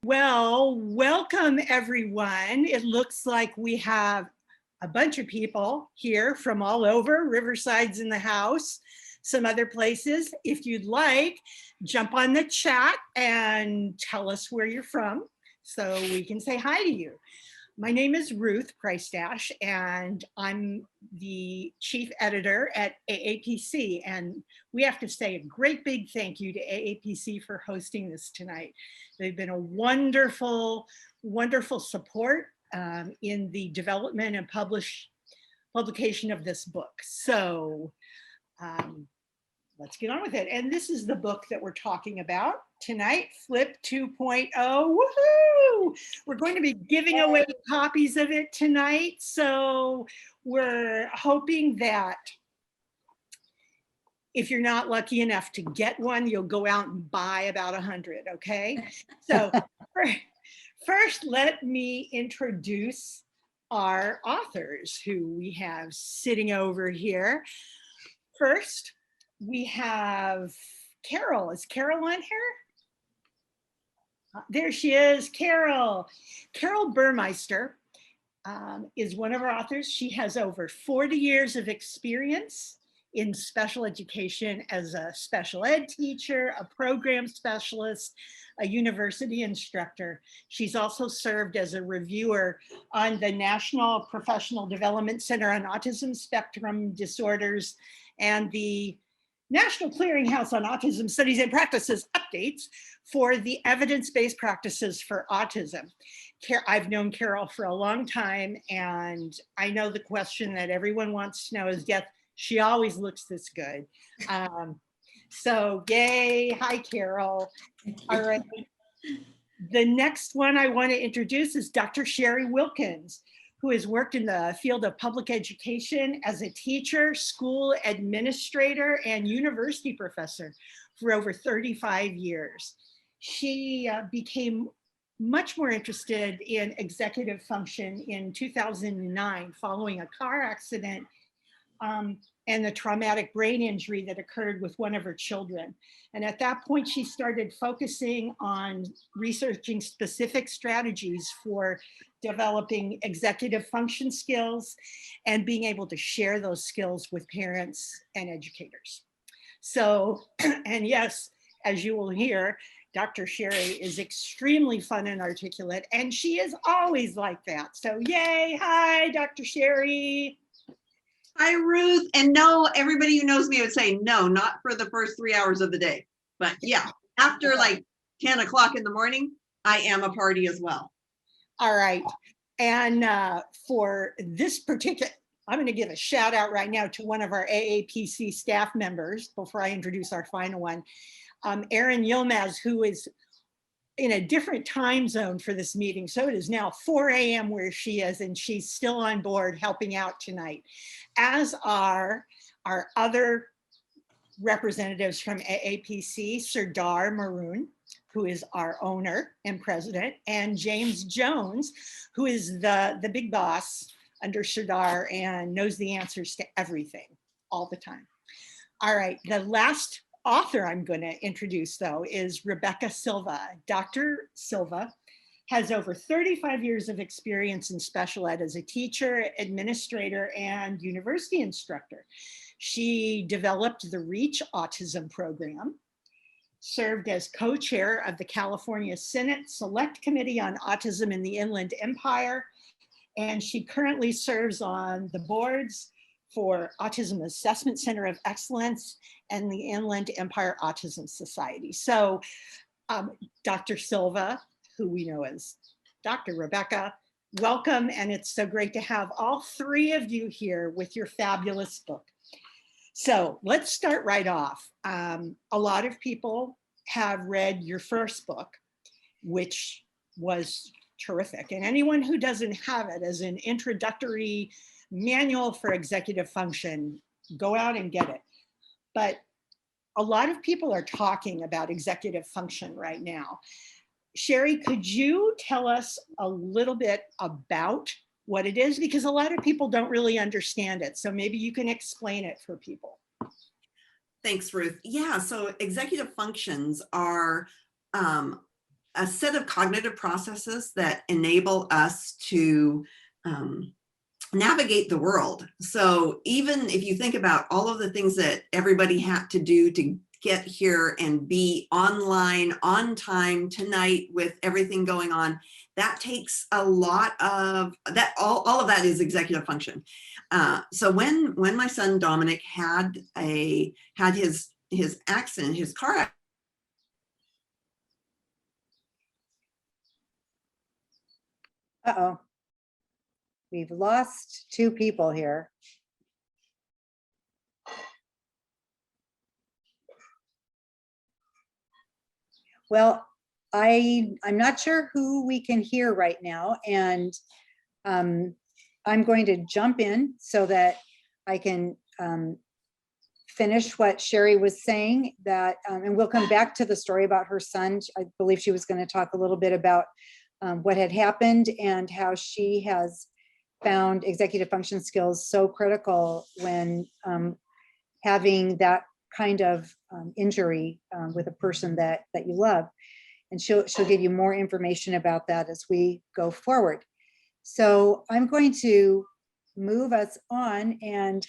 Well, welcome everyone. It looks like we have a bunch of people here from all over. Riverside's in the house, some other places. If you'd like, jump on the chat and tell us where you're from so we can say hi to you. My name is Ruth Price-Dash, and I'm the chief editor at AAPC. And we have to say a great big thank you to AAPC for hosting this tonight. They've been a wonderful, wonderful support in the development and publication of this book. So let's get on with it. And this is the book that we're talking about tonight, FLIPP 2.0. Woohoo! We're going to be giving away copies of it tonight. So we're hoping that if you're not lucky enough to get one, you'll go out and buy about 100, okay? So first, let me introduce our authors who we have sitting over here. First, we have Carol. Is Carol on here? There she is, Carol. Carol Burmeister is one of our authors. She has over 40 years of experience in special education as a special ed teacher, a program specialist, a university instructor. She's also served as a reviewer on the National Professional Development Center on Autism Spectrum Disorders and the National Clearinghouse on Autism Studies and Practices updates for the evidence-based practices for autism. I've known Carol for a long time, and I know the question that everyone wants to know is, yes, she always looks this good. So yay, hi Carol. All right, the next one I want to introduce is Dr. Sherry Wilkins, who has worked in the field of public education as a teacher, school administrator, and university professor for over 35 years. She became much more interested in executive function in 2009 following a car accident and the traumatic brain injury that occurred with one of her children. And at that point, she started focusing on researching specific strategies for developing executive function skills and being able to share those skills with parents and educators. So, and yes, as you will hear, Dr. Sherry is extremely fun and articulate, and she is always like that. So yay, hi, Dr. Sherry. Hi, Ruth. And no, everybody who knows me would say, no, not for the first 3 hours of the day. But yeah, after like 10 o'clock in the morning, I am a party as well. All right. And for this particular, I'm going to give a shout out right now to one of our AAPC staff members before I introduce our final one, Erin Yilmaz, who is in a different time zone for this meeting. So it is now 4 a.m. where she is, and she's still on board helping out tonight, as are our other representatives from AAPC, Sardar Maroon, who is our owner and president, and James Jones, who is the big boss under Sardar and knows the answers to everything all the time. All right, the last author I'm going to introduce, though, is Rebecca Silva. Dr. Silva has over 35 years of experience in special ed as a teacher, administrator, and university instructor. She developed the REACH Autism program, served as co-chair of the California Senate Select Committee on Autism in the Inland Empire, and she currently serves on the boards for Autism Assessment Center of Excellence and the Inland Empire Autism Society. So Dr. Silva, who we know as Dr. Rebecca, welcome, and it's so great to have all three of you here with your fabulous book. So let's start right off. A lot of people have read your first book, which was terrific. And anyone who doesn't have it as an introductory manual for executive function, go out and get it. But a lot of people are talking about executive function right now. Sherry, could you tell us a little bit about what it is? Because a lot of people don't really understand it. So maybe you can explain it for people. Thanks, Ruth. Yeah, so executive functions are a set of cognitive processes that enable us to navigate the world. So even if you think about all of the things that everybody had to do to get here and be online on time tonight with everything going on, that takes a lot of that. All of that is executive function. So when my son Dominic had his accident, his car accident. Uh-oh. We've lost two people here. Well, I'm not sure who we can hear right now, and I'm going to jump in so that I can finish what Sherry was saying, that, and we'll come back to the story about her son. I believe she was going to talk a little bit about what had happened and how she has found executive function skills so critical when having that kind of injury with a person that you love. And she'll give you more information about that as we go forward. So I'm going to move us on and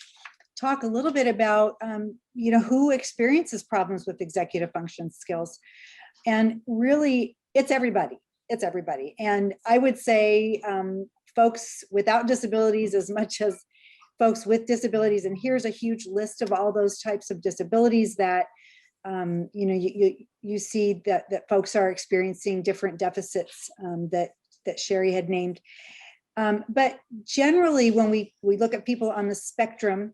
talk a little bit about who experiences problems with executive function skills. And really, it's everybody. It's everybody. And I would say folks without disabilities as much as folks with disabilities. And here's a huge list of all those types of disabilities that you see that folks are experiencing different deficits that Sherry had named. But generally, when we look at people on the spectrum,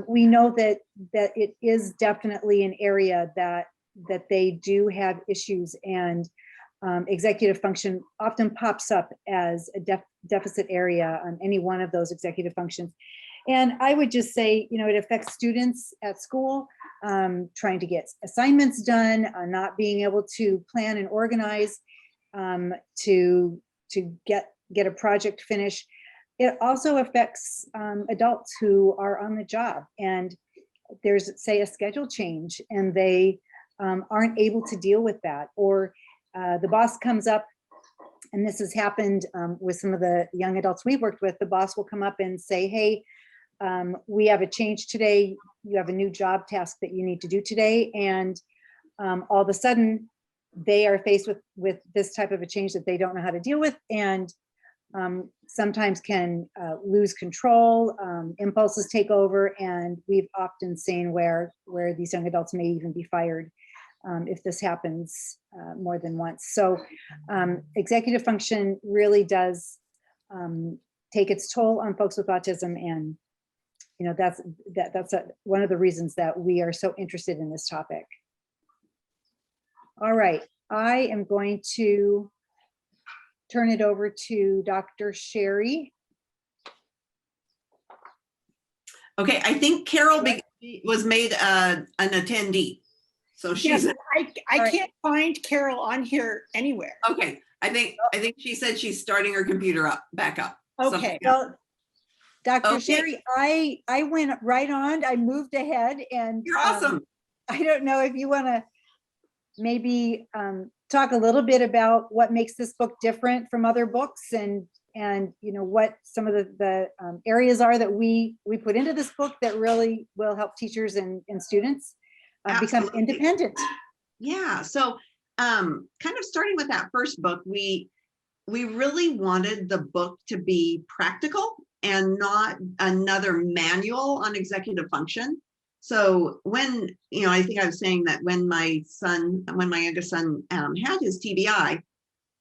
we know that it is definitely an area that they do have issues, and executive function often pops up as a deficit area on any one of those executive functions. And I would just say, it affects students at school, trying to get assignments done, not being able to plan and organize, to get a project finished. It also affects adults who are on the job, and there's, say, a schedule change, and they aren't able to deal with that, or the boss comes up, and this has happened with some of the young adults we've worked with. The boss will come up and say, hey, we have a change today. You have a new job task that you need to do today. And all of a sudden, they are faced with this type of a change that they don't know how to deal with, and sometimes can lose control, impulses take over, and we've often seen where these young adults may even be fired if this happens more than once. So executive function really does take its toll on folks with autism, and that's one of the reasons that we are so interested in this topic. All right, I am going to turn it over to Dr. Sherry. Okay, I think Carol was made an attendee. So she's. Yes, I can't find Carol on here anywhere. Okay, I think she said she's starting her computer back up. Okay. So, Well, Dr. Okay. Sherry, I went right on. I moved ahead, and you're awesome. I don't know if you want to maybe talk a little bit about what makes this book different from other books, and what some of the areas are that we put into this book that really will help teachers and students become independent. Yeah. So kind of starting with that first book, we really wanted the book to be practical and not another manual on executive function. So when, I think I was saying that when my youngest son had his TBI,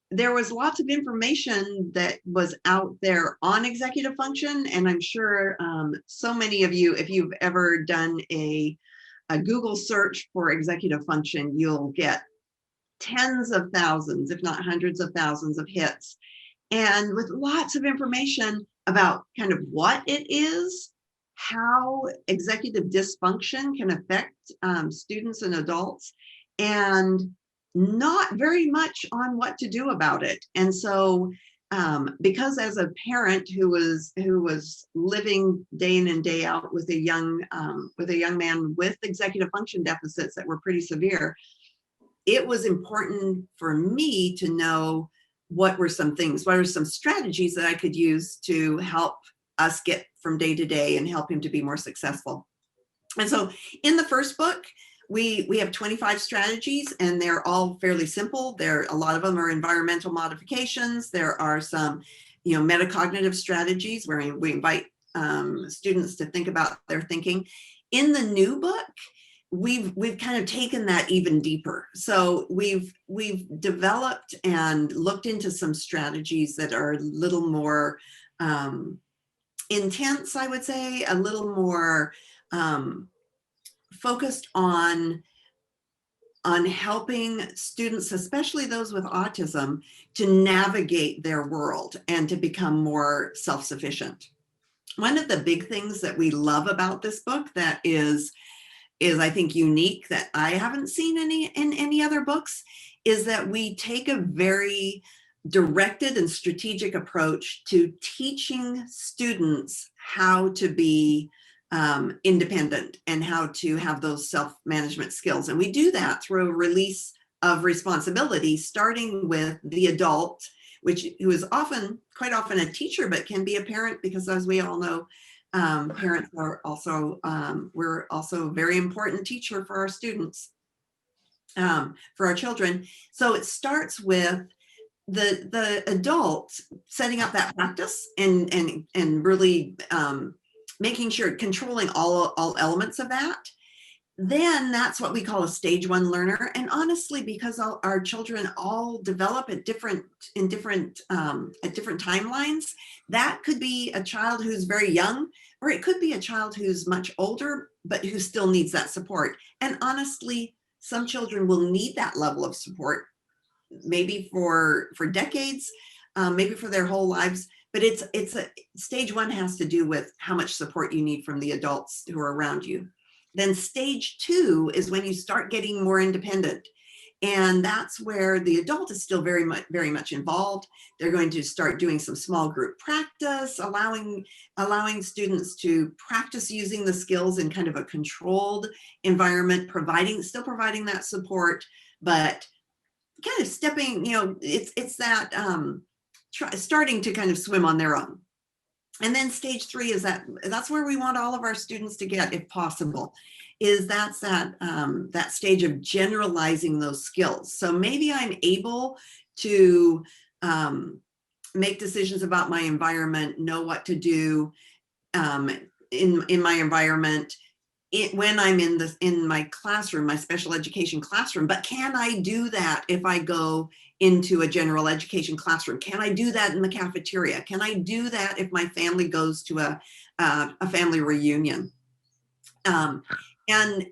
there was lots of information that was out there on executive function. And I'm sure so many of you, if you've ever done a Google search for executive function, you'll get tens of thousands, if not hundreds of thousands of hits. And with lots of information about kind of what it is, how executive dysfunction can affect students and adults, and not very much on what to do about it. And so because as a parent who was living day in and day out with a young man with executive function deficits that were pretty severe, it was important for me to know what were some things, what are some strategies that I could use to help us get from day to day and help him to be more successful. And so in the first book, we have 25 strategies, and they're all fairly simple. A lot of them are environmental modifications. There are some, metacognitive strategies where we invite students to think about their thinking. In the new book, we've kind of taken that even deeper. So we've developed and looked into some strategies that are a little more intense, I would say, a little more focused on helping students, especially those with autism, to navigate their world and to become more self-sufficient. One of the big things that we love about this book that is I think unique, that I haven't seen in any other books, is that we take a very directed and strategic approach to teaching students how to be independent and how to have those self-management skills. And we do that through a release of responsibility, starting with the adult, who is quite often a teacher, but can be a parent, because as we all know, parents are also, we're also a very important teacher for our students, for our children. So it starts with the adult setting up that practice and really making sure, controlling all elements of that. Then that's what we call a stage 1 learner. And honestly, because our children all develop at different timelines, that could be a child who's very young, or it could be a child who's much older, but who still needs that support. And honestly, some children will need that level of support, maybe for decades, maybe for their whole lives. But it's a stage 1 has to do with how much support you need from the adults who are around you. Then stage 2 is when you start getting more independent. And that's where the adult is still very much involved. They're going to start doing some small group practice, allowing students to practice using the skills in kind of a controlled environment, still providing that support, but kind of stepping, it's that starting to kind of swim on their own. And then stage 3 is that's where we want all of our students to get, if possible, that's that stage of generalizing those skills. So maybe I'm able to make decisions about my environment, know what to do in my environment when I'm in my classroom, my special education classroom. But can I do that if I go into a general education classroom? Can I do that in the cafeteria? Can I do that if my family goes to a family reunion? And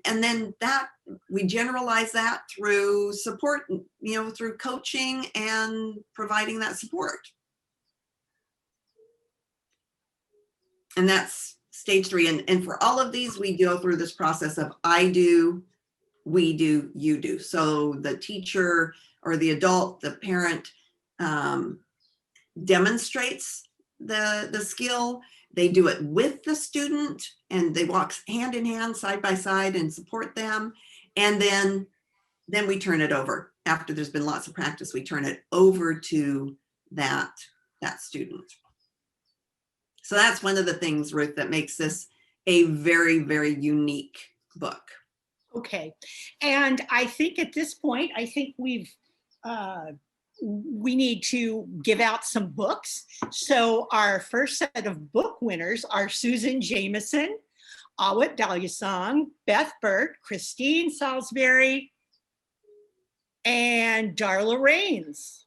then that we generalize that through support, through coaching and providing that support. And that's stage 3. And for all of these, we go through this process of I do, we do, you do. So the teacher or the adult, the parent, demonstrates the skill. They do it with the student, and they walk hand in hand, side by side, and support them. And then we turn it over. After there's been lots of practice, we turn it over to that student. So that's one of the things, Ruth, that makes this a very, very unique book. Okay. And I think at this point, we need to give out some books. So our first set of book winners are Susan Jameson, Awit Dalyasong, Beth Burt, Christine Salisbury, and Darla Rains.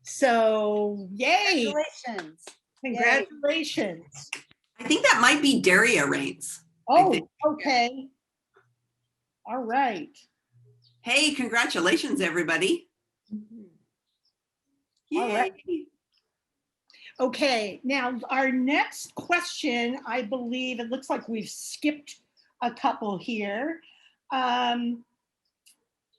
So yay. Congratulations. Congratulations. I think that might be Daria Rains. Oh, okay. All right. Hey, congratulations, everybody. All right. Okay, now our next question, I believe, it looks like we've skipped a couple here.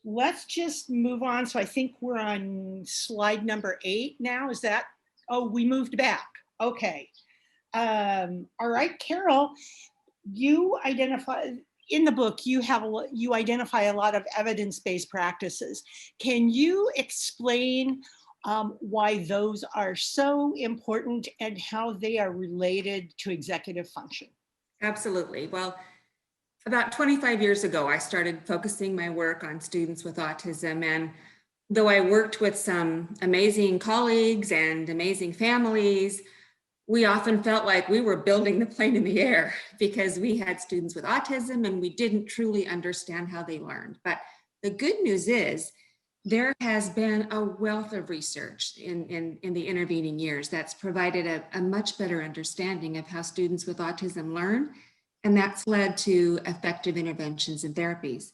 Let's just move on. So I think we're on slide number 8 now. Is that, oh, we moved back. Okay. All right, Carol, you identify, in the book, you identify a lot of evidence-based practices. Can you explain why those are so important and how they are related to executive function? Absolutely. Well, about 25 years ago, I started focusing my work on students with autism. And though I worked with some amazing colleagues and amazing families, we often felt like we were building the plane in the air because we had students with autism and we didn't truly understand how they learned. But the good news is there has been a wealth of research in the intervening years that's provided a much better understanding of how students with autism learn, and that's led to effective interventions and therapies.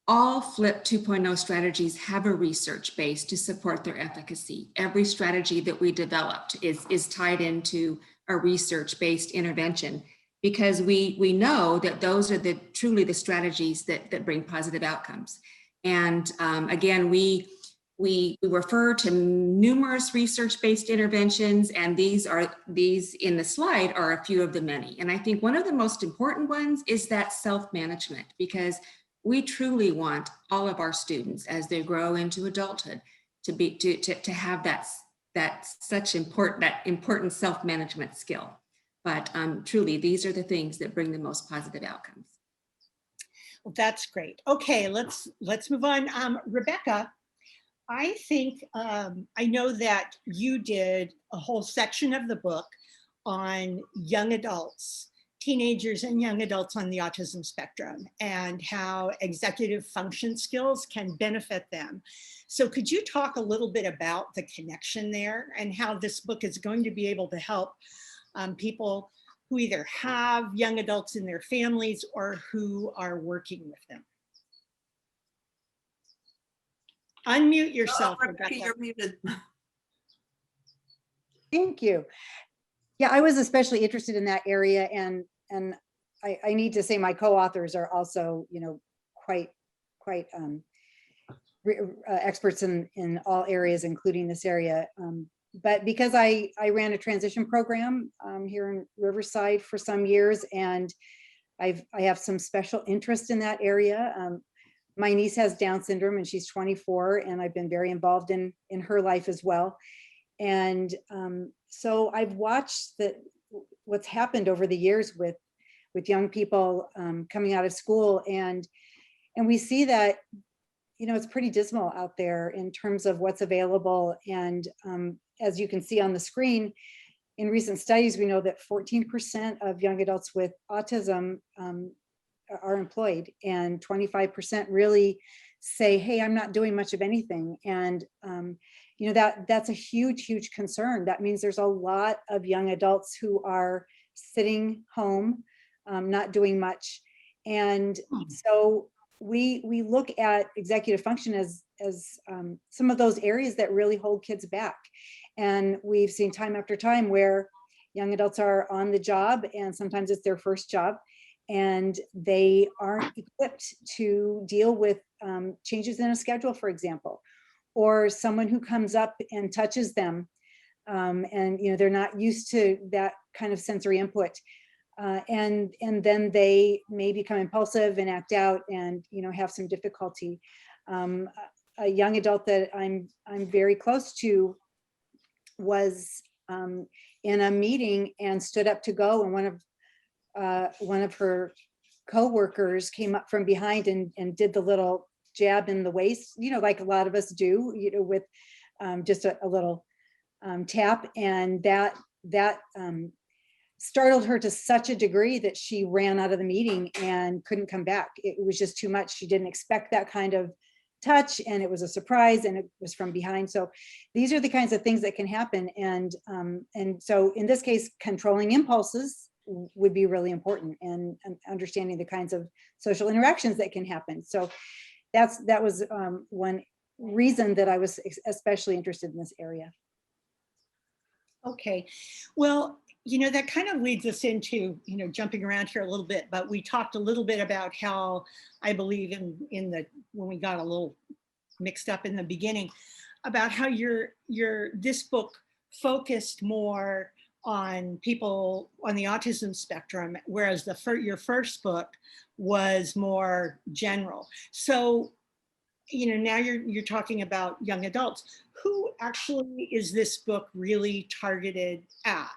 All FLIPP 2.0 strategies have a research base to support their efficacy. Every strategy that we developed is tied into a research-based intervention because we know that those are truly the strategies that bring positive outcomes. And again, we refer to numerous research-based interventions, and these in the slide are a few of the many. And I think one of the most important ones is that self-management, because we truly want all of our students as they grow into adulthood to have that important self-management skill. But truly, these are the things that bring the most positive outcomes. Well, that's great. Okay, let's move on. Rebecca, I think I know that you did a whole section of the book on young adults, teenagers and young adults on the autism spectrum, and how executive function skills can benefit them. So could you talk a little bit about the connection there and how this book is going to be able to help people who either have young adults in their families or who are working with them? Unmute yourself, Rebecca. You're muted. Thank you. Yeah, I was especially interested in that area, and I need to say my co-authors are also, quite experts in all areas, including this area. But because I ran a transition program here in Riverside for some years, and I have some special interest in that area. My niece has Down syndrome and she's 24, and I've been very involved in her life as well. And so I've watched what's happened over the years with young people coming out of school, and we see that it's pretty dismal out there in terms of what's available. And as you can see on the screen, in recent studies, we know that 14% of young adults with autism are employed, and 25% really say, hey, I'm not doing much of anything. And that's a huge concern. That means there's a lot of young adults who are sitting home, not doing much. And so we look at executive function as some of those areas that really hold kids back. And we've seen time after time where young adults are on the job, and sometimes it's their first job, and they aren't equipped to deal with changes in a schedule, for example, or someone who comes up and touches them, and they're not used to that kind of sensory input, and then they may become impulsive and act out, and have some difficulty. A young adult that I'm very close to was in a meeting and stood up to go, and one of her co-workers came up from behind and did the little jab in the waist, like a lot of us do, with just a little tap, and that startled her to such a degree that she ran out of the meeting and couldn't come back. It was just too much. She didn't expect that kind of touch, and it was a surprise, and it was from behind. So these are the kinds of things that can happen. And so in this case, controlling impulses would be really important, and understanding the kinds of social interactions that can happen. So that was one reason that I was especially interested in this area. Okay, well, that kind of leads us into, jumping around here a little bit, but we talked a little bit about how I believe when we got a little mixed up in the beginning, about how this book focused more on people on the autism spectrum, whereas your first book was more general. So, now you're talking about young adults. Who actually is this book really targeted at?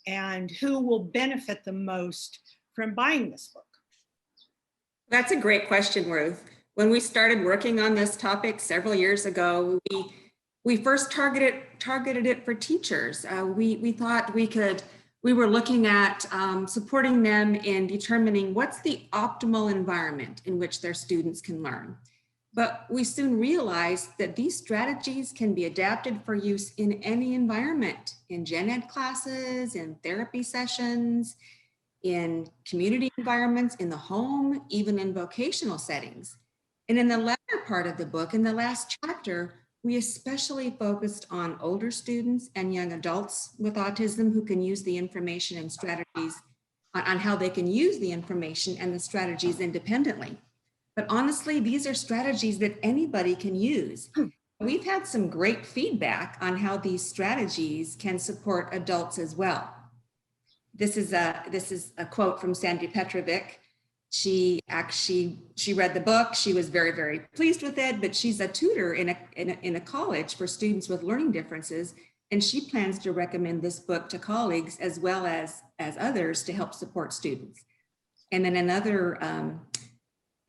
And who will benefit the most from buying this book? That's a great question, Ruth. When we started working on this topic several years ago, we first targeted it for teachers. We thought we were looking at supporting them in determining what's the optimal environment in which their students can learn. But we soon realized that these strategies can be adapted for use in any environment, in gen ed classes, in therapy sessions, in community environments, in the home, even in vocational settings. And in the latter part of the book, in the last chapter, we especially focused on older students and young adults with autism who can use the information and strategies on how they can use the information and the strategies independently. But honestly, these are strategies that anybody can use. We've had some great feedback on how these strategies can support adults as well. This is a quote from Sandy Petrovic. She read the book. She was very, very pleased with it, but she's a tutor in a college for students with learning differences. And she plans to recommend this book to colleagues as well as others to help support students. And then another,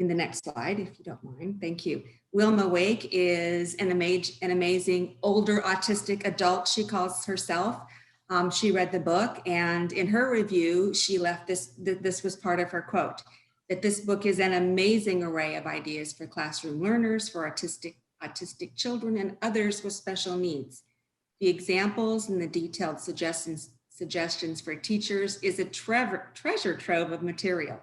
in the next slide, if you don't mind, thank you. Wilma Wake is an amazing older autistic adult, she calls herself. She read the book, and in her review, she left this was part of her quote, that this book is an amazing array of ideas for classroom learners, for autistic children, and others with special needs. The examples and the detailed suggestions for teachers is a treasure trove of material.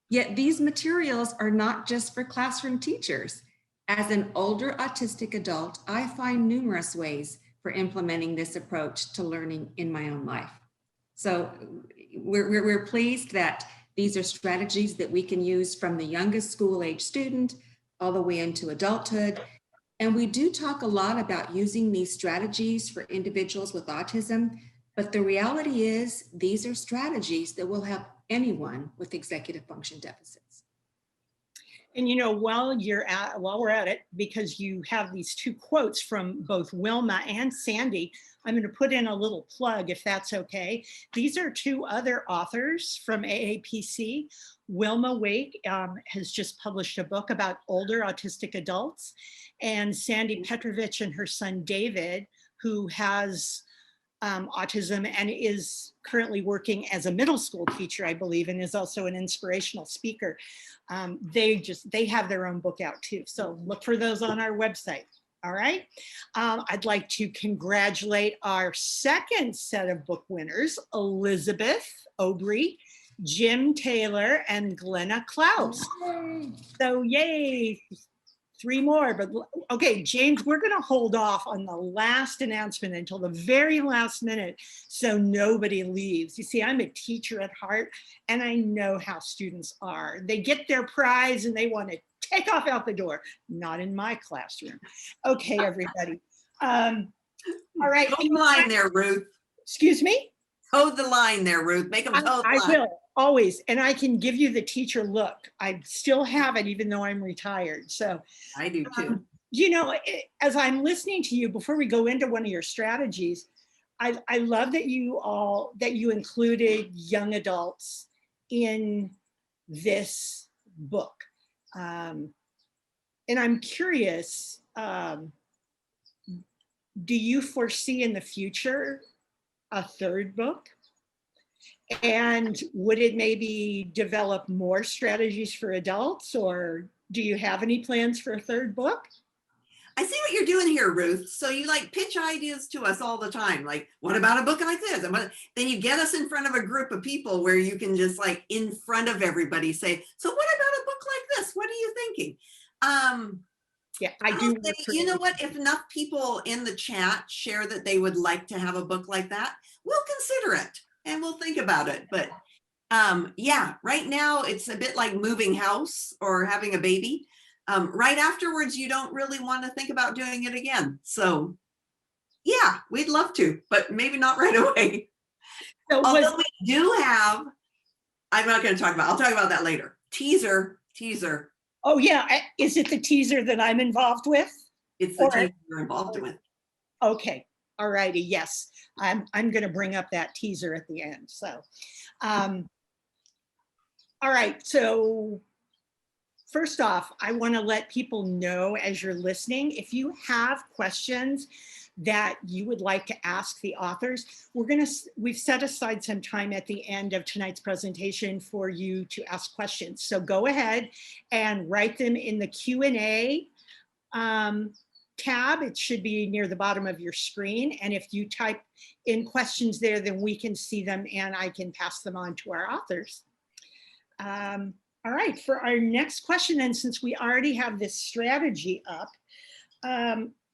Yet these materials are not just for classroom teachers. As an older autistic adult, I find numerous ways for implementing this approach to learning in my own life. So we're pleased that these are strategies that we can use from the youngest school-age student all the way into adulthood. And we do talk a lot about using these strategies for individuals with autism, but the reality is these are strategies that will help anyone with executive function deficits. And while we're at it, because you have these two quotes from both Wilma and Sandy, I'm going to put in a little plug if that's okay. These are two other authors from AAPC. Wilma Wake has just published a book about older autistic adults, and Sandy Petrovich and her son David, who has autism and is currently working as a middle school teacher, I believe, and is also an inspirational speaker. They have their own book out too. So look for those on our website. All right. I'd like to congratulate our second set of book winners, Elizabeth Obry, Jim Taylor, and Glenna Klaus. Yay. So yay. 3 more, but okay, James, we're going to hold off on the last announcement until the very last minute so nobody leaves. You see, I'm a teacher at heart, and I know how students are. They get their prize and they want to take off out the door. Not in my classroom. Okay, everybody. All right. Hold the line there, Ruth. Excuse me? Hold the line there, Ruth. Make them hold the line. I will, always. And I can give you the teacher look. I still have it, even though I'm retired. So I do too. As I'm listening to you, before we go into one of your strategies, I love that you included young adults in this book. And I'm curious, do you foresee in the future a third book? And would it maybe develop more strategies for adults, or do you have any plans for a third book? I see what you're doing here, Ruth. So you pitch ideas to us all the time. Like, what about a book like this? And then you get us in front of a group of people where you can just in front of everybody say, so what about a book like this? What are you thinking? Yeah, I do. You know what? If enough people in the chat share that they would like to have a book like that, we'll consider it and we'll think about it. But yeah, right now it's a bit like moving house or having a baby. Right afterwards, you don't really want to think about doing it again. So yeah, we'd love to, but maybe not right away. So Although we do have, I'm not going to talk about, I'll talk about that later. Teaser. oh yeah, is it the teaser that I'm involved with? It's the Or- teaser you're involved with. Okay, all righty, yes. I'm going to bring up that teaser at the end, so. All right, so first off, I want to let people know as you're listening, if you have questions that you would like to ask the authors, we've set aside some time at the end of tonight's presentation for you to ask questions. So go ahead and write them in the Q&A tab. It should be near the bottom of your screen. And if you type in questions there, then we can see them and I can pass them on to our authors. All right, for our next question, and since we already have this strategy up,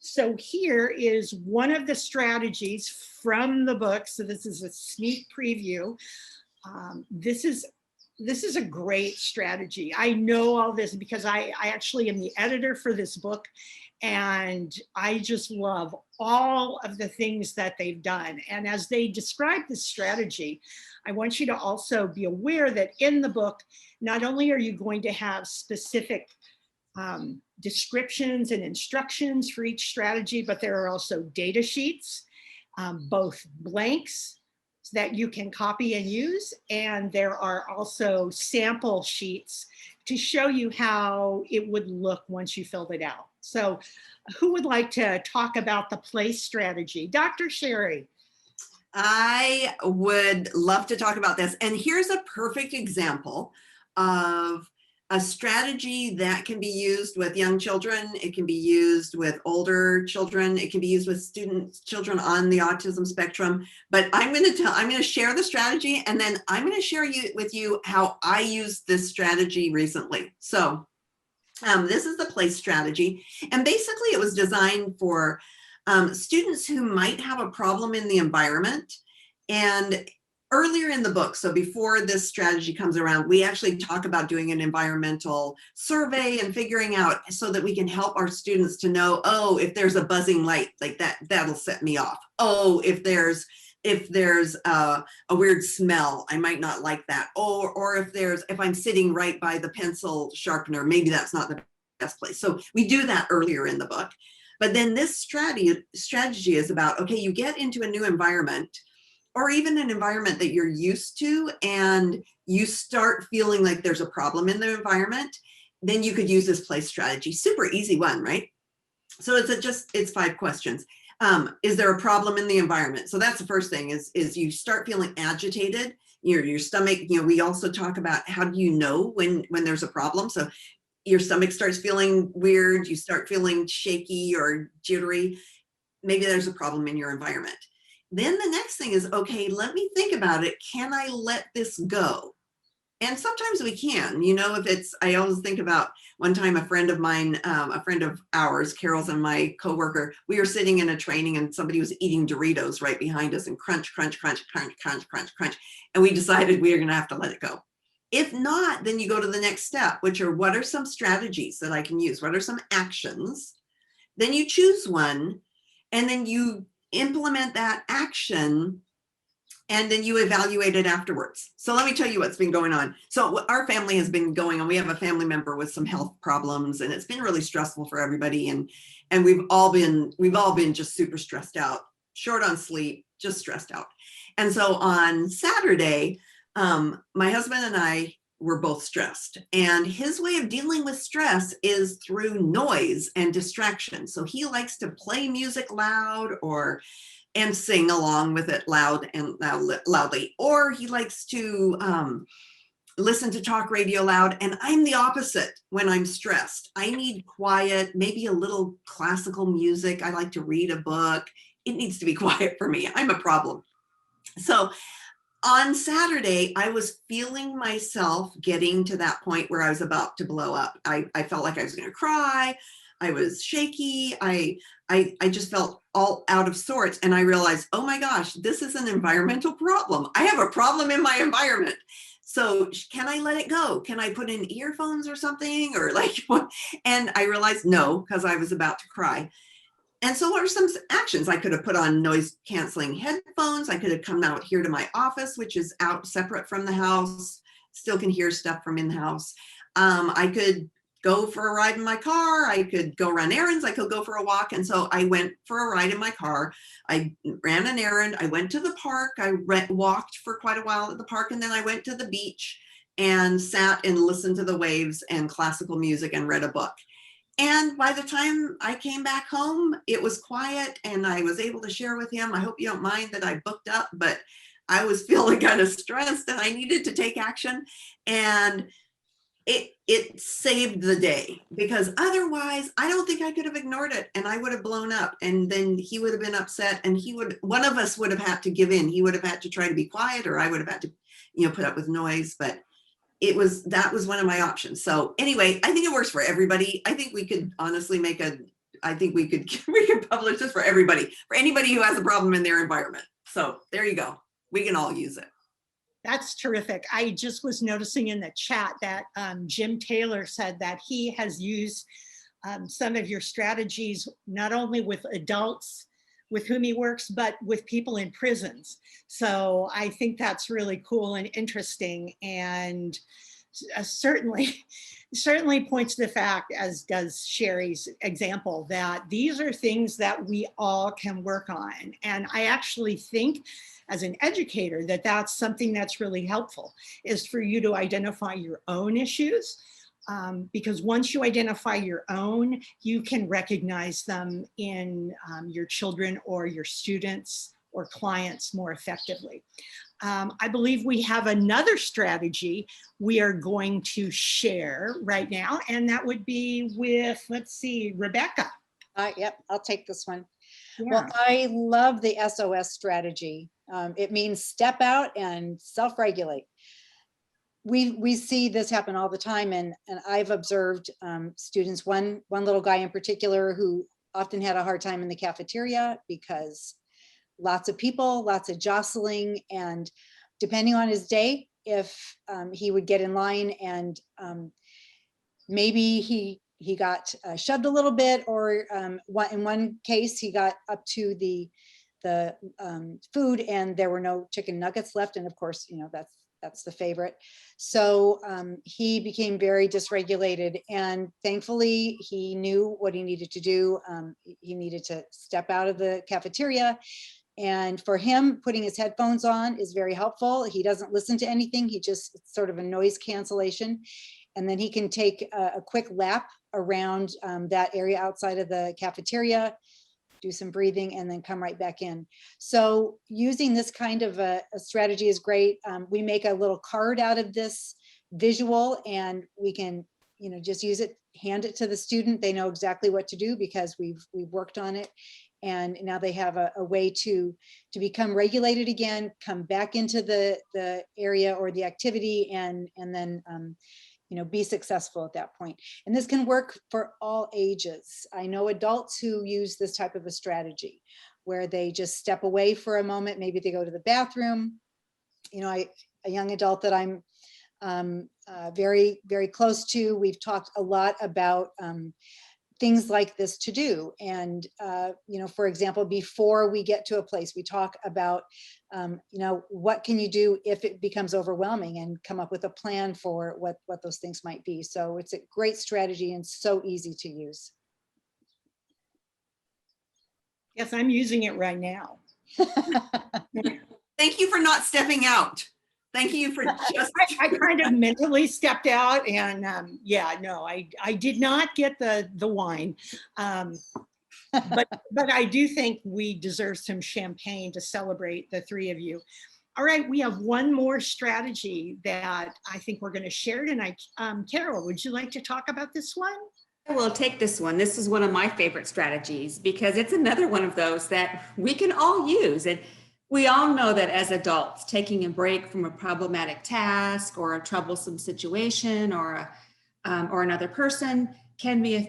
so here is one of the strategies from the book. So this is a sneak preview. This is a great strategy. I know all this because I actually am the editor for this book, and I just love all of the things that they've done. And as they describe this strategy, I want you to also be aware that in the book, not only are you going to have specific descriptions and instructions for each strategy, but there are also data sheets, both blanks that you can copy and use. And there are also sample sheets to show you how it would look once you filled it out. So who would like to talk about the place strategy? Dr. Sherry. I would love to talk about this. And here's a perfect example of a strategy that can be used with young children. It can be used with older children. It can be used with children on the autism spectrum. But I'm going to share the strategy, and then I'm going to share with you how I used this strategy recently. So this is the place strategy. And basically it was designed for students who might have a problem in the environment. And earlier in the book, so before this strategy comes around, we actually talk about doing an environmental survey and figuring out so that we can help our students to know, oh, if there's a buzzing light like that, that'll set me off. Oh, if there's a weird smell, I might not like that. Or if I'm sitting right by the pencil sharpener, maybe that's not the best place. So we do that earlier in the book. But then this strategy is about, okay, you get into a new environment, or even an environment that you're used to, and you start feeling like there's a problem in the environment, then you could use this place strategy. Super easy one, right? So it's 5 questions. Is there a problem in the environment? So that's the first thing is you start feeling agitated, your stomach, we also talk about how do you know when there's a problem. So your stomach starts feeling weird, you start feeling shaky or jittery, maybe there's a problem in your environment. Then the next thing is, okay, let me think about it. Can I let this go? And sometimes we can, I always think about one time a friend of mine, a friend of ours, Carol's and my coworker, we were sitting in a training and somebody was eating Doritos right behind us and crunch, crunch, crunch, crunch, crunch, crunch, crunch. And we decided we were going to have to let it go. If not, then you go to the next step, which are what are some strategies that I can use? What are some actions? Then you choose one and then you implement that action and then you evaluate it afterwards. So let me tell you what's been going on. So our family has been going on. We have a family member with some health problems and it's been really stressful for everybody. And we've all been just super stressed out, short on sleep, just stressed out. And so on Saturday, my husband and I were both stressed, and his way of dealing with stress is through noise and distraction. So he likes to play music loud and sing along with it loudly, or he likes to listen to talk radio loud. And I'm the opposite when I'm stressed. I need quiet, maybe a little classical music. I like to read a book. It needs to be quiet for me. I'm a problem. So on Saturday, I was feeling myself getting to that point where I was about to blow up. I felt like I was going to cry. I was shaky. I just felt all out of sorts. And I realized, oh my gosh, this is an environmental problem. I have a problem in my environment. So can I let it go? Can I put in earphones or something? Or like what? And I realized no, because I was about to cry. And so what are some actions? I could have put on noise canceling headphones. I could have come out here to my office, which is out separate from the house, still can hear stuff from in the house. I could go for a ride in my car. I could go run errands. I could go for a walk. And so I went for a ride in my car. I ran an errand. I went to the park. I walked for quite a while at the park. And then I went to the beach and sat and listened to the waves and classical music and read a book. And by the time I came back home, it was quiet and I was able to share with him. I hope you don't mind that I booked up, but I was feeling kind of stressed and I needed to take action. And it saved the day, because otherwise I don't think I could have ignored it and I would have blown up, and then he would have been upset, and one of us would have had to give in. He would have had to try to be quiet, or I would have had to, put up with noise. But that was one of my options. So anyway, I think it works for everybody. I think we could honestly we could publish this for everybody, for anybody who has a problem in their environment. So there you go. We can all use it. That's terrific. I just was noticing in the chat that Jim Taylor said that he has used some of your strategies, not only with adults with whom he works, but with people in prisons. So I think that's really cool and interesting, and certainly points to the fact, as does Sherry's example, that these are things that we all can work on. And I actually think, as an educator, that that's something that's really helpful, is for you to identify your own issues. Because once you identify your own, you can recognize them in your children or your students or clients more effectively. I believe we have another strategy we are going to share right now, and that would be with, let's see, Rebecca. Yep, I'll take this one. Yeah. Well, I love the SOS strategy. It means step out and self-regulate. We see this happen all the time, and I've observed students, one little guy in particular who often had a hard time in the cafeteria because lots of people, lots of jostling, and depending on his day, if he would get in line and maybe he got shoved a little bit, or in one case he got up to the food and there were no chicken nuggets left, and of course that's the favorite. So he became very dysregulated, and thankfully he knew what he needed to do. He needed to step out of the cafeteria, and for him, putting his headphones on is very helpful. He doesn't listen to anything. He just, it's sort of a noise cancellation, and then he can take a quick lap around that area outside of the cafeteria, do some breathing, and then come right back in. So using this kind of a strategy is great. We make a little card out of this visual, and we can, just use it, hand it to the student. They know exactly what to do because we've worked on it. And now they have a way to become regulated again, come back into the area or the activity, and then be successful at that point. And this can work for all ages. I know adults who use this type of a strategy where they just step away for a moment. Maybe they go to the bathroom. A young adult that I'm very, very close to, we've talked a lot about things like this to do. And, for example, before we get to a place, we talk about, what can you do if it becomes overwhelming, and come up with a plan for what those things might be. So it's a great strategy and so easy to use. Yes, I'm using it right now. Thank you for not stepping out. Thank you for just. I kind of mentally stepped out, and I did not get the wine, but I do think we deserve some champagne to celebrate the three of you. All right, we have one more strategy that I think we're going to share tonight. Carol, would you like to talk about this one? I will take this one. This is one of my favorite strategies because it's another one of those that we can all use. And we all know that as adults, taking a break from a problematic task or a troublesome situation or another person can be an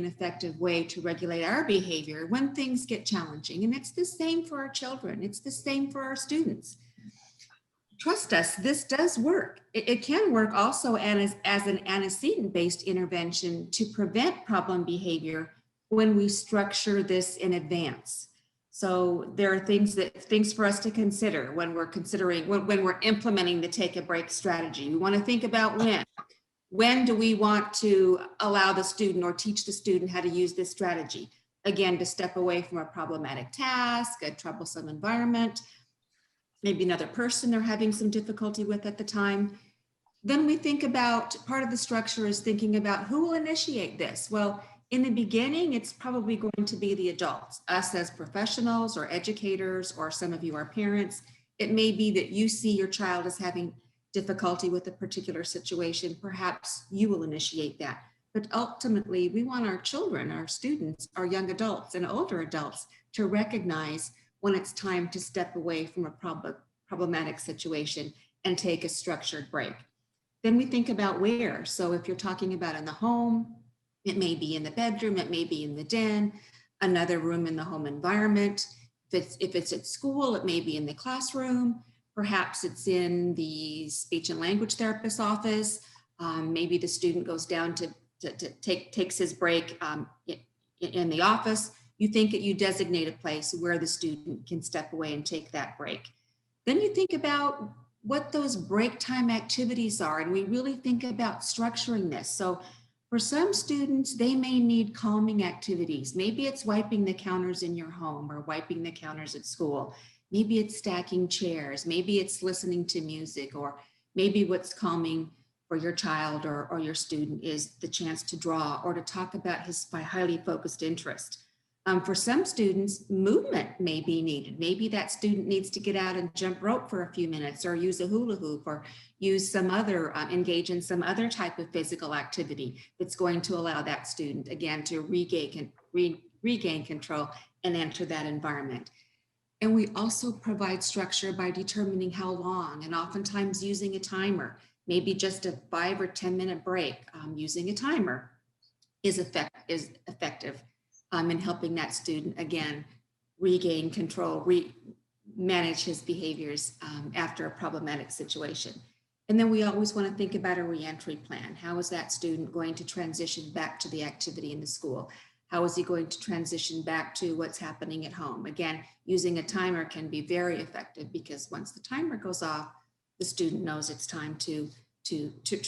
effective way to regulate our behavior when things get challenging. And it's the same for our children. It's the same for our students. Trust us, this does work. It can work also as an antecedent-based intervention to prevent problem behavior when we structure this in advance. So there are things for us to consider when we're when we're implementing the take a break strategy. We want to think about when do we want to allow the student or teach the student how to use this strategy? Again, to step away from a problematic task, a troublesome environment, maybe another person they're having some difficulty with at the time. Then we think about, part of the structure is thinking about who will initiate this. Well, in the beginning, it's probably going to be the adults, us as professionals or educators, or some of you are parents. It may be that you see your child as having difficulty with a particular situation. Perhaps you will initiate that. But ultimately, we want our children, our students, our young adults and older adults to recognize when it's time to step away from a problematic situation and take a structured break. Then we think about where. So if you're talking about in the home, it may be in the bedroom, it may be in the den, another room in the home environment. If it's at school, it may be in the classroom. Perhaps it's in the speech and language therapist's office. Maybe the student goes down to takes his break in the office. You think that you designate a place where the student can step away and take that break. Then you think about what those break time activities are, and we really think about structuring this. So for some students, they may need calming activities. Maybe it's wiping the counters in your home or wiping the counters at school. Maybe it's stacking chairs. Maybe it's listening to music, or maybe what's calming for your child or your student is the chance to draw or to talk about his highly focused interest. For some students, movement may be needed. Maybe that student needs to get out and jump rope for a few minutes, or use a hula hoop, or use some other, engage in some other type of physical activity that's going to allow that student, again, to regain control and enter that environment. And we also provide structure by determining how long, and oftentimes using a timer. Maybe just a 5 or 10 minute break using a timer is effective in helping that student, again, regain control, manage his behaviors after a problematic situation. And then we always want to think about a reentry plan. How is that student going to transition back to the activity in the school? How is he going to transition back to what's happening at home? Again, using a timer can be very effective, because once the timer goes off, the student knows it's time to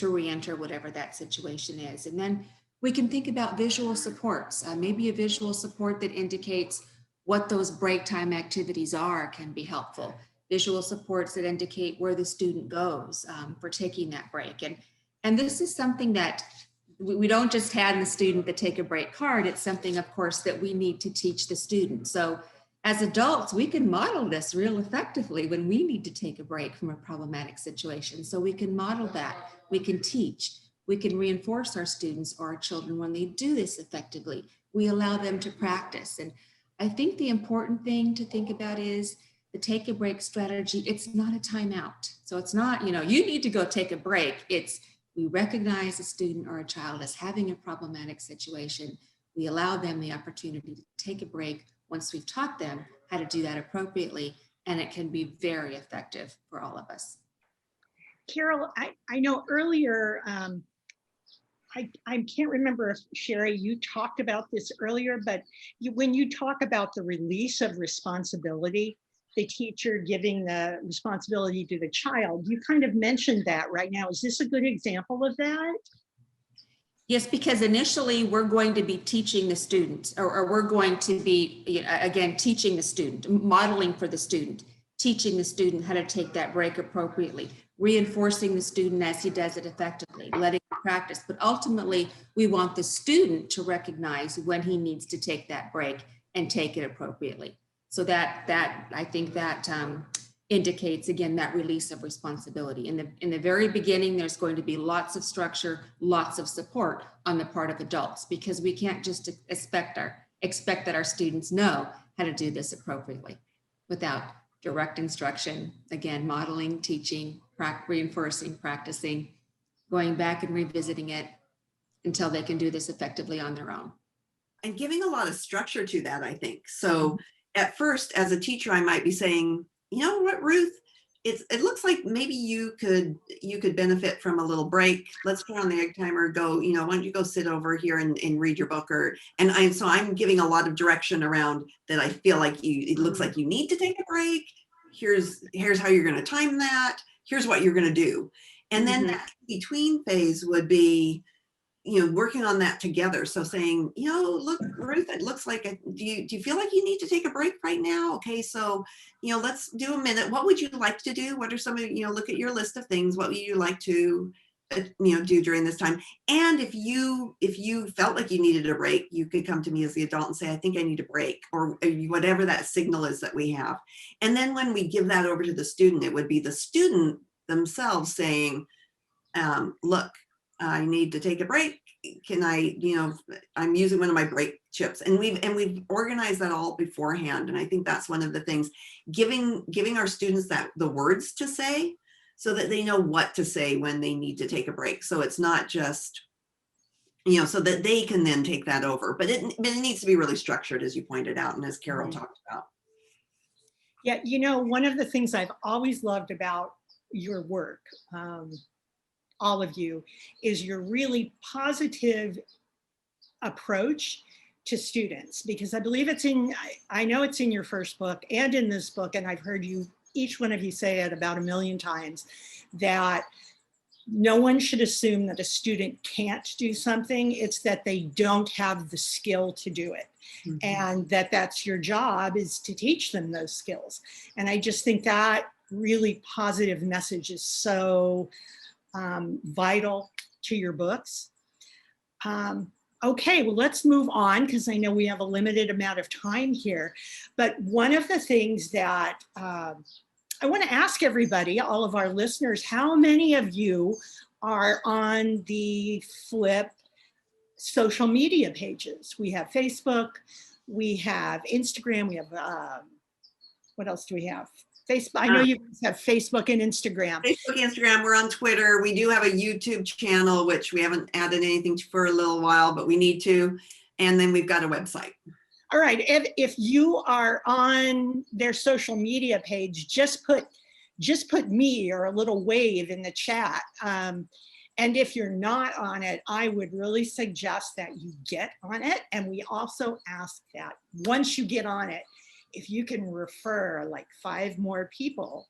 re-enter whatever that situation is. And then we can think about visual supports. Maybe a visual support that indicates what those break time activities are can be helpful. Visual supports that indicate where the student goes for taking that break. And this is something that we don't just hand the student the take a break card. It's something, of course, that we need to teach the student. So as adults, we can model this real effectively when we need to take a break from a problematic situation. So we can model that, we can teach, we can reinforce our students or our children when they do this effectively. We allow them to practice. And I think the important thing to think about is the take a break strategy. It's not a timeout. So it's not, you need to go take a break. It's, we recognize a student or a child as having a problematic situation. We allow them the opportunity to take a break once we've taught them how to do that appropriately, and it can be very effective for all of us. Carol, I know earlier, I can't remember if Sherry, you talked about this earlier, but when you talk about the release of responsibility, the teacher giving the responsibility to the child, you kind of mentioned that right now. Is this a good example of that? Yes, because initially we're going to be teaching the student, or we're going to be, again, teaching the student, modeling for the student, teaching the student how to take that break appropriately, reinforcing the student as he does it effectively, letting him practice. But ultimately, we want the student to recognize when he needs to take that break and take it appropriately. So that I think that indicates, again, that release of responsibility. In the very beginning, there's going to be lots of structure, lots of support on the part of adults, because we can't just expect that our students know how to do this appropriately without direct instruction, again, modeling, teaching, reinforcing, practicing, going back and revisiting it until they can do this effectively on their own. And giving a lot of structure to that, I think. So at first, as a teacher, I might be saying, you know what, Ruth, it looks like maybe you could benefit from a little break. Let's turn on the egg timer, go, why don't you go sit over here and read your book, so I'm giving a lot of direction around that. I feel like it looks like you need to take a break. Here's how you're going to time that. Here's what you're going to do. And then that between phase would be, working on that together. So saying, look, Ruth, it looks like, do you feel like you need to take a break right now? Okay, so, let's do a minute. What would you like to do? What are some of, look at your list of things. What would you like to, do during this time? And if you felt like you needed a break, you could come to me as the adult and say, I think I need a break, or whatever that signal is that we have. And then when we give that over to the student, it would be the student themselves saying, look, I need to take a break. Can I, I'm using one of my break chips, and we've organized that all beforehand. And I think that's one of the things, giving our students the words to say, so that they know what to say when they need to take a break. So it's not just, so that they can then take that over, but it needs to be really structured, as you pointed out, and as Carol talked about. Yeah, one of the things I've always loved about your work, all of you, is your really positive approach to students, because I believe I know it's in your first book and in this book, and I've heard each one of you say it about 1 million times, that no one should assume that a student can't do something. It's that they don't have the skill to do it. And that's your job, is to teach them those skills. And I just think that really positive message is so vital to your books. Okay, well, let's move on, because I know we have a limited amount of time here. But one of the things that I want to ask everybody, all of our listeners, how many of you are on the FLIPP social media pages? We have Facebook, we have Instagram, we have, what else do we have? Facebook. I know you guys have Facebook and Instagram. Facebook, Instagram, we're on Twitter. We do have a YouTube channel, which we haven't added anything to for a little while, but we need to. And then we've got a website. All right, if you are on their social media page, just put me or a little wave in the chat. And if you're not on it, I would really suggest that you get on it. And we also ask that once you get on it, if you can refer like 5 more people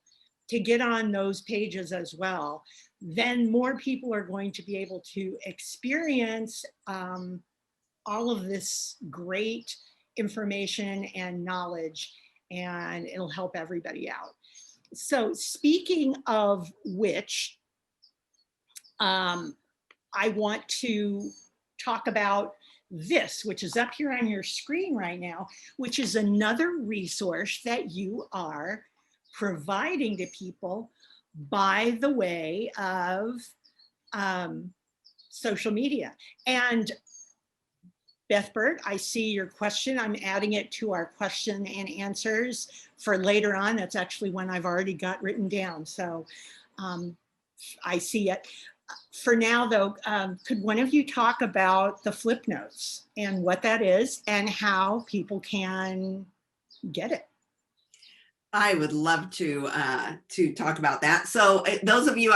to get on those pages as well, then more people are going to be able to experience all of this great information and knowledge, and it'll help everybody out. So speaking of which, I want to talk about this, which is up here on your screen right now, which is another resource that you are providing to people by the way of social media. And Beth Bird, I see your question. I'm adding it to our question and answers for later on. That's actually one I've already got written down. So I see it. For now, though, could one of you talk about the FLIPP Notes and what that is and how people can get it? I would love to talk about that. So those of you,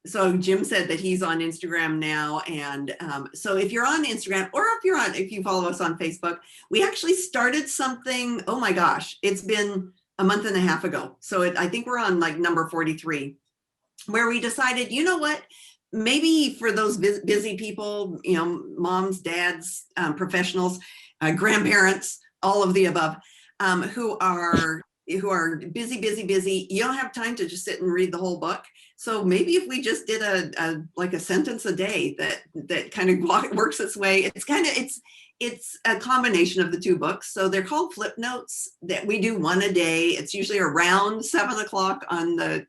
so Jim said that he's on Instagram now. And so if you're on Instagram, or if you follow us on Facebook, we actually started something, oh my gosh, it's been a month and a half ago. So I think we're on like number 43, where we decided, you know what, maybe for those busy people, moms, dads, professionals, grandparents, all of the above, who are busy, you don't have time to just sit and read the whole book. So maybe if we just did like a sentence a day that kind of works its way, it's a combination of the 2 books. So they're called FLIPP Notes, that we do one a day. It's usually around 7 o'clock on the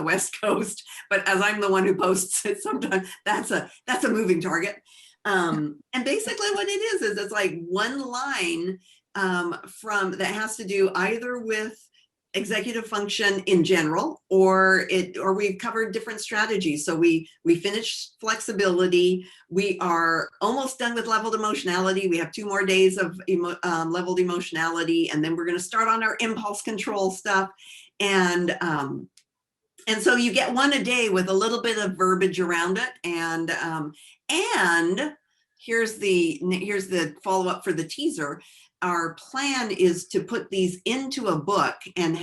West Coast, but as I'm the one who posts it, sometimes that's a moving target. And basically what it is it's like one line from that has to do either with executive function in general, or we've covered different strategies. So we finished flexibility. We are almost done with leveled emotionality. We have 2 more days of leveled emotionality, and then we're going to start on our impulse control stuff. And so you get one a day with a little bit of verbiage around it. And here's the follow-up for the teaser. Our plan is to put these into a book and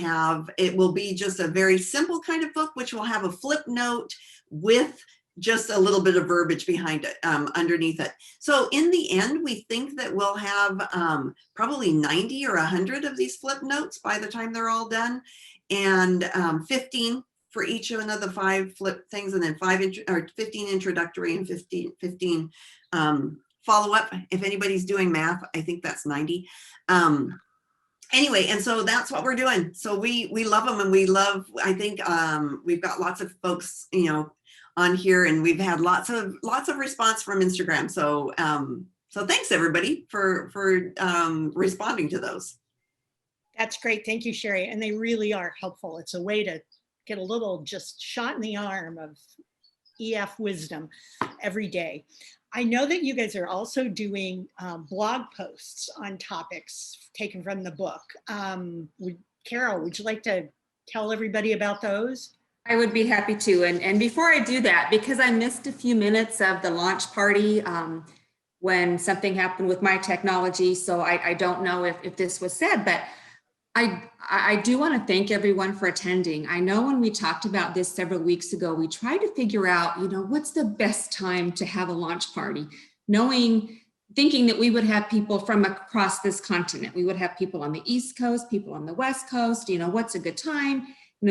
it will be just a very simple kind of book, which will have a flip note with just a little bit of verbiage behind it, underneath it. So in the end, we think that we'll have probably 90 or 100 of these flip notes by the time they're all done, and 15 for each of the 5 flip things, and then 15 introductory and 15 follow-up. If anybody's doing math, I think that's 90. Anyway, and so that's what we're doing. So we love them, and I think we've got lots of folks, on here, and we've had lots of response from Instagram. So so thanks everybody for responding to those. That's great. Thank you, Sherry. And they really are helpful. It's a way to get a little just shot in the arm of EF wisdom every day. I know that you guys are also doing blog posts on topics taken from the book. Carol, would you like to tell everybody about those? I would be happy to. And before I do that, because I missed a few minutes of the launch party when something happened with my technology, so I don't know if this was said, but I do want to thank everyone for attending. I know when we talked about this several weeks ago, we tried to figure out, what's the best time to have a launch party, thinking that we would have people from across this continent. We would have people on the East Coast, people on the West Coast, what's a good time?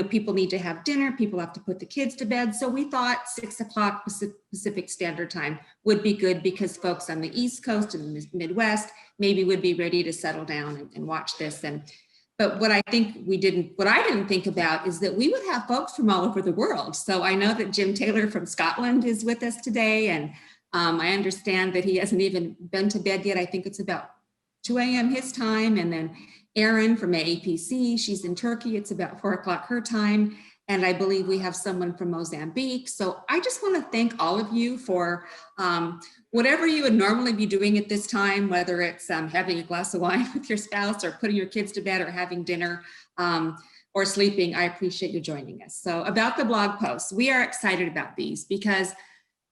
People need to have dinner, people have to put the kids to bed. So we thought 6 o'clock Pacific Standard Time would be good, because folks on the East Coast and the Midwest maybe would be ready to settle down and watch this. But what I didn't think about is that we would have folks from all over the world. So I know that Jim Taylor from Scotland is with us today. And I understand that he hasn't even been to bed yet. I think it's about 2 a.m. his time. And then Erin from AAPC, she's in Turkey. It's about 4 o'clock her time. And I believe we have someone from Mozambique. So I just want to thank all of you for whatever you would normally be doing at this time, whether it's having a glass of wine with your spouse, or putting your kids to bed, or having dinner, or sleeping. I appreciate you joining us. So about the blog posts, we are excited about these because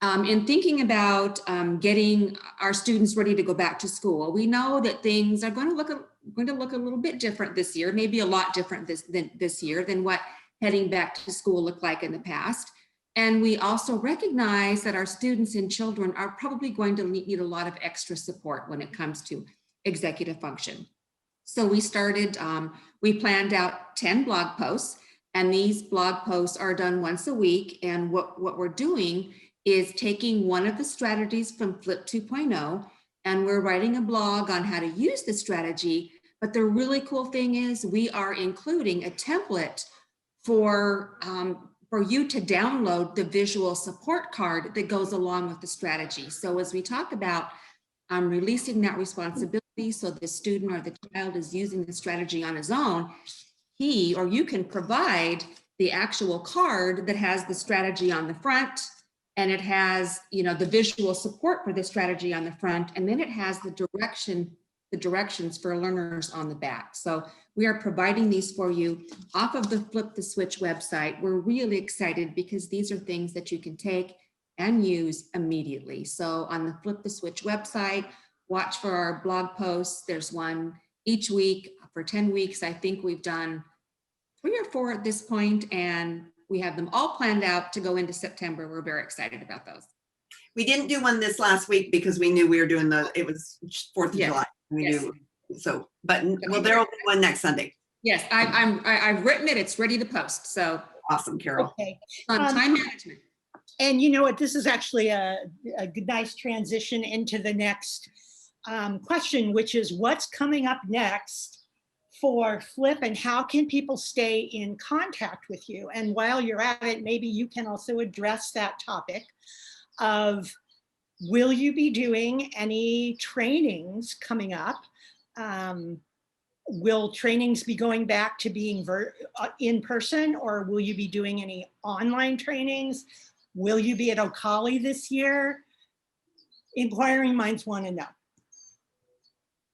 in thinking about getting our students ready to go back to school, we know that things are going to look a little bit different this year, maybe a lot different this year than what heading back to school looked like in the past. And we also recognize that our students and children are probably going to need a lot of extra support when it comes to executive function. So we planned out 10 blog posts, and these blog posts are done once a week. And what we're doing is taking one of the strategies from FLIPP 2.0, and we're writing a blog on how to use the strategy. But the really cool thing is we are including a template for you to download the visual support card that goes along with the strategy. So as we talk about releasing that responsibility, so the student or the child is using the strategy on his own, he or you can provide the actual card that has the strategy on the front, and it has the visual support for the strategy on the front, and then it has the directions for learners on the back. So we are providing these for you off of the Flip the Switch website. We're really excited because these are things that you can take and use immediately. So on the Flip the Switch website, watch for our blog posts. There's one each week for 10 weeks. I think we've done 3 or 4 at this point, and we have them all planned out to go into September. We're very excited about those. We didn't do one this last week because we knew we were doing it was 4th of July. We knew, so, but well, there will be one next Sunday. Yes, I've written it. It's ready to post. So awesome, Carol. Okay. Time management. And you know what? This is actually a good, nice transition into the next question, which is what's coming up next for Flip, and how can people stay in contact with you? And while you're at it, maybe you can also address that topic of, will you be doing any trainings coming up? will trainings be going back to being in person, or will you be doing any online trainings? Will you be at Ocali this year? Inquiring minds want to know.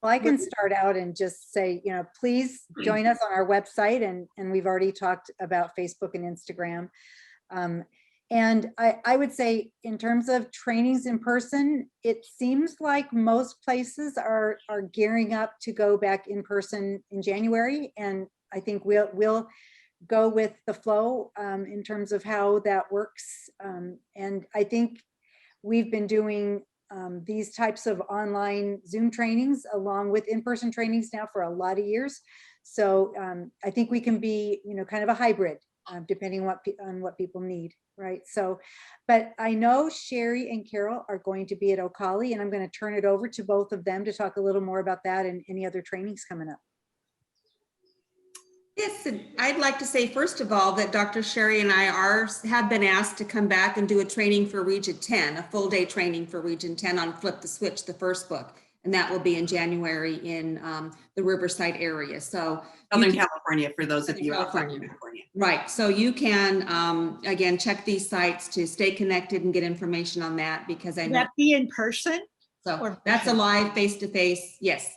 Well, I can start out and just say, please join us on our website, and we've already talked about Facebook and Instagram. And I would say, in terms of trainings in person, it seems like most places are gearing up to go back in person in January. And I think we'll go with the flow in terms of how that works. And I think we've been doing these types of online Zoom trainings along with in-person trainings now for a lot of years. So I think we can be, kind of a hybrid depending on what people need, right? So, but I know Sherry and Carol are going to be at Ocali, and I'm going to turn it over to both of them to talk a little more about that and any other trainings coming up. Yes, and I'd like to say, first of all, that Dr. Sherry and I have been asked to come back and do a training for Region 10, a full day training for Region 10 on Flip the Switch, the first book. And that will be in January in the Riverside area. So Southern California, for those of you outside California. California. Right. So you can, again, check these sites to stay connected and get information on that, because I know that be in person? So that's a live face-to-face, yes,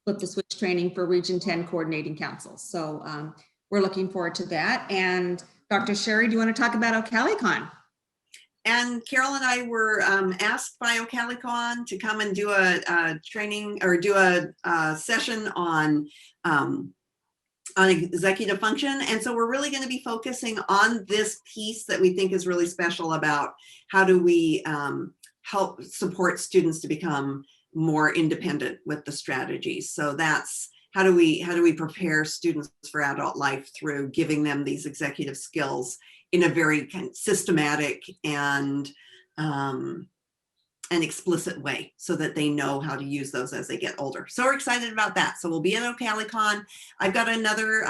Flip the Switch training for Region 10 coordinating councils. So we're looking forward to that. And Dr. Sherry, do you want to talk about OcaliCon? And Carol and I were asked by OcaliCon to come and do a training, or do a session on executive function. And so we're really going to be focusing on this piece that we think is really special about how do we help support students to become more independent with the strategies. So that's how do we prepare students for adult life through giving them these executive skills in a very kind of systematic and an explicit way, so that they know how to use those as they get older. So we're excited about that. So we'll be at OcaliCon. I've got another,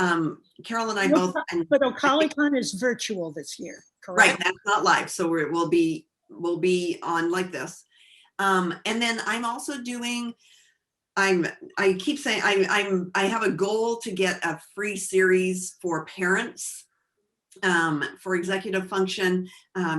Carol and I both. But OcaliCon is virtual this year, correct? Right, that's not live. So we'll be on like this. And then I'm also doing, I keep saying, I have a goal to get a free series for parents for executive function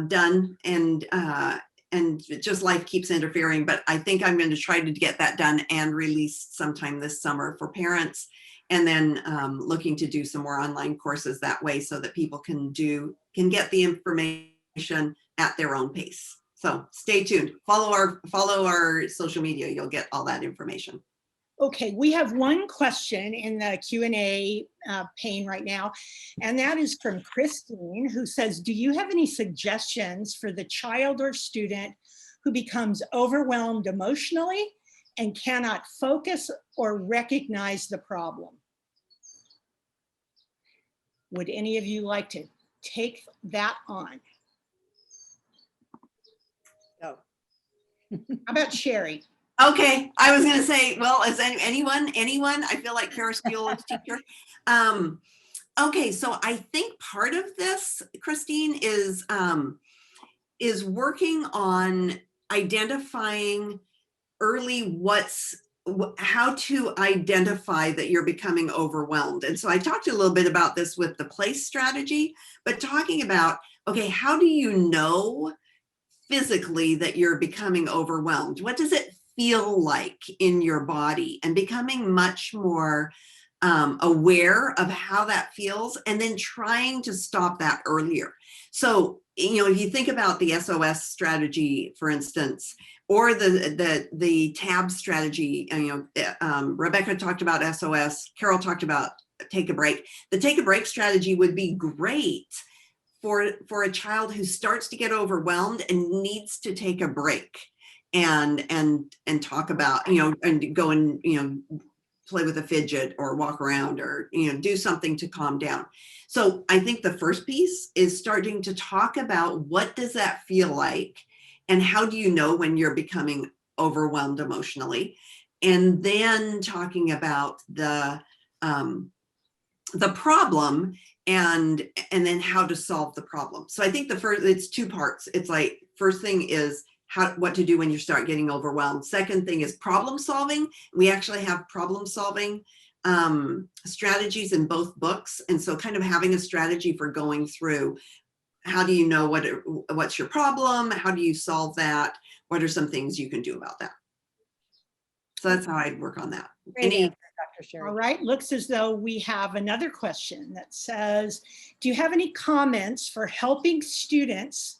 done, and just life keeps interfering, but I think I'm going to try to get that done and released sometime this summer for parents, and then looking to do some more online courses that way, so that people can get the information at their own pace. So stay tuned, follow our social media, you'll get all that information. Okay, we have one question in the Q&A pane right now, and that is from Christine, who says, do you have any suggestions for the child or student who becomes overwhelmed emotionally and cannot focus or recognize the problem? Would any of you like to take that on? No. How about Sherry? Okay, I was going to say, well, is anyone? I feel like Ferris Bueller's teacher. Okay, so I think part of this, Christine, is working on identifying early how to identify that you're becoming overwhelmed. And so I talked a little bit about this with the place strategy, but talking about, okay, how do you know physically that you're becoming overwhelmed? What does it feel like in your body? And becoming much more aware of how that feels, and then trying to stop that earlier. So, if you think about the SOS strategy, for instance, or the TAB strategy, Rebecca talked about SOS, Carol talked about take a break. The take a break strategy would be great for a child who starts to get overwhelmed and needs to take a break and talk about, and go and, play with a fidget or walk around or, do something to calm down. So I think the first piece is starting to talk about what does that feel like and how do you know when you're becoming overwhelmed emotionally? And then talking about the problem and then how to solve the problem. So I think it's two parts. It's like, first thing is what to do when you start getting overwhelmed. Second thing is problem solving. We actually have problem solving strategies in both books. And so kind of having a strategy for going through, how do you know what's your problem? How do you solve that? What are some things you can do about that? So that's how I'd work on that. Great answer, Dr. Sherry. All right, looks as though we have another question that says, do you have any comments for helping students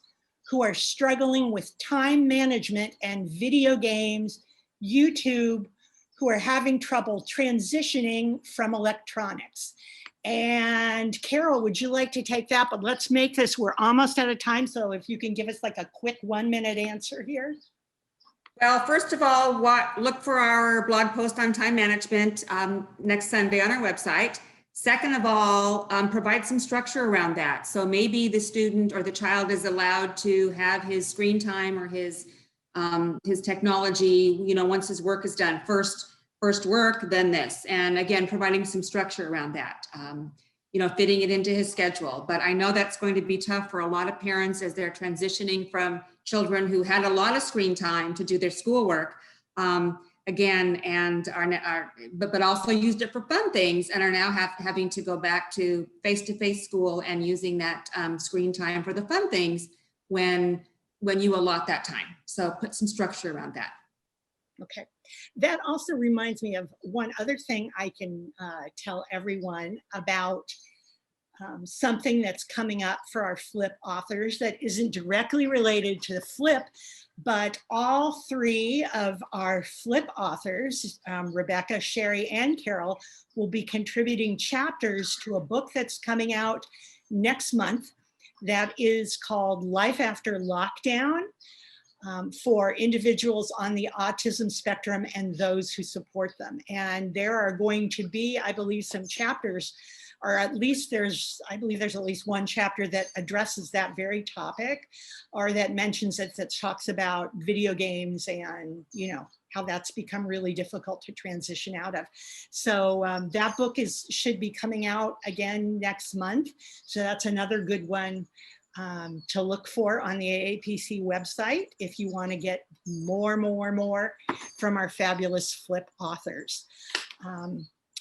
who are struggling with time management and video games, YouTube, who are having trouble transitioning from electronics? And Carol, would you like to take that? But let's make this, we're almost out of time. So if you can give us like a quick 1-minute answer here. Well, first of all, look for our blog post on time management next Sunday on our website. Second of all, provide some structure around that. So maybe the student or the child is allowed to have his screen time or his technology, you know, once his work is done. First work, then this. And again, providing some structure around that, you know, fitting it into his schedule. But I know that's going to be tough for a lot of parents as they're transitioning from children who had a lot of screen time to do their schoolwork, again, and but also used it for fun things and are now having to go back to face-to-face school and using that screen time for the fun things when you allot that time. So put some structure around that. Okay, that also reminds me of one other thing I can tell everyone about. Something that's coming up for our FLIPP authors that isn't directly related to the FLIPP, but all 3 of our FLIPP authors, Rebecca, Sherry, and Carol, will be contributing chapters to a book that's coming out next month that is called Life After Lockdown, for individuals on the autism spectrum and those who support them. And there are going to be, I believe, some chapters, or at least I believe there's at least one chapter that addresses that very topic, or that mentions it, that talks about video games and, you know, how that's become really difficult to transition out of. So that book should be coming out again next month. So that's another good one to look for on the AAPC website if you want to get more from our fabulous FLIPP authors.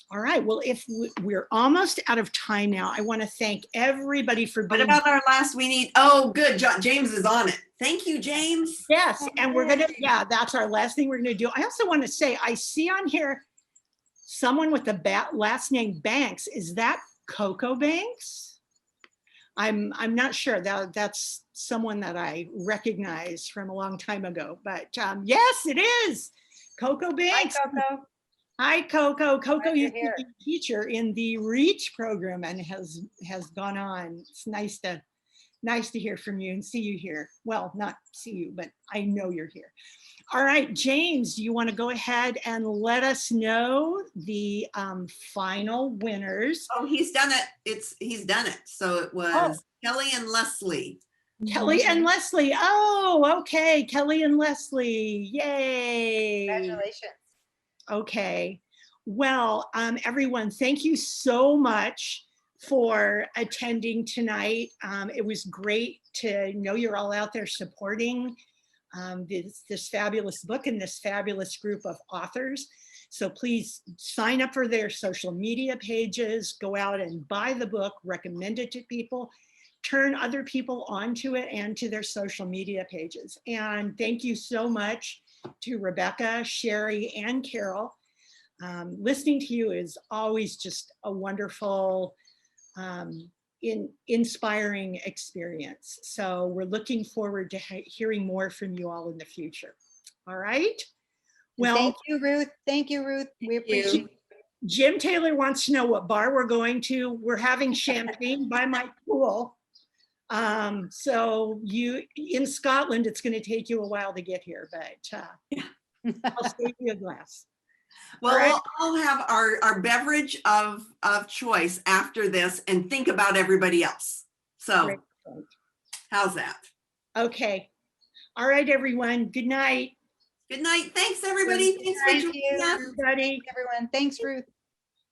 All right, well, if we're almost out of time now, I want to thank everybody for being. What about our last, oh, good, James is on it. Thank you, James. Yes, and we're gonna, yeah, that's our last thing we're gonna do. I also want to say, I see on here someone with the last name Banks. Is that Coco Banks? I'm not sure. That's someone that I recognize from a long time ago, but yes, it is Coco Banks. Hi, Coco. Hi, Coco. Coco Glad used you're to be a teacher in the REACH program and has gone on. It's nice to hear from you and see you here. Well, not see you, but I know you're here. All right, James, do you want to go ahead and let us know the final winners? Oh, he's done it. He's done it. So it was Kelly and Leslie. Kelly and Leslie. Oh, okay. Kelly and Leslie. Yay. Congratulations. Okay. Well, everyone, thank you so much for attending tonight. It was great to know you're all out there supporting this fabulous book and this fabulous group of authors. So please sign up for their social media pages, go out and buy the book, recommend it to people, turn other people onto it and to their social media pages. And thank you so much to Rebecca, Sherry, and Carol. Listening to you is always just a wonderful, inspiring experience. So we're looking forward to hearing more from you all in the future. All right. Well, thank you, Ruth. Thank you, Ruth. We appreciate it. Jim Taylor wants to know what bar we're going to. We're having champagne by my pool. So in Scotland, it's going to take you a while to get here, but I'll save you a glass. Well, right. We'll all have our beverage of choice after this and think about everybody else. So great. How's that? Okay. All right, everyone. Good night. Good night. Thanks, everybody. Thanks for joining us. Everybody. Everyone. Thanks, Ruth.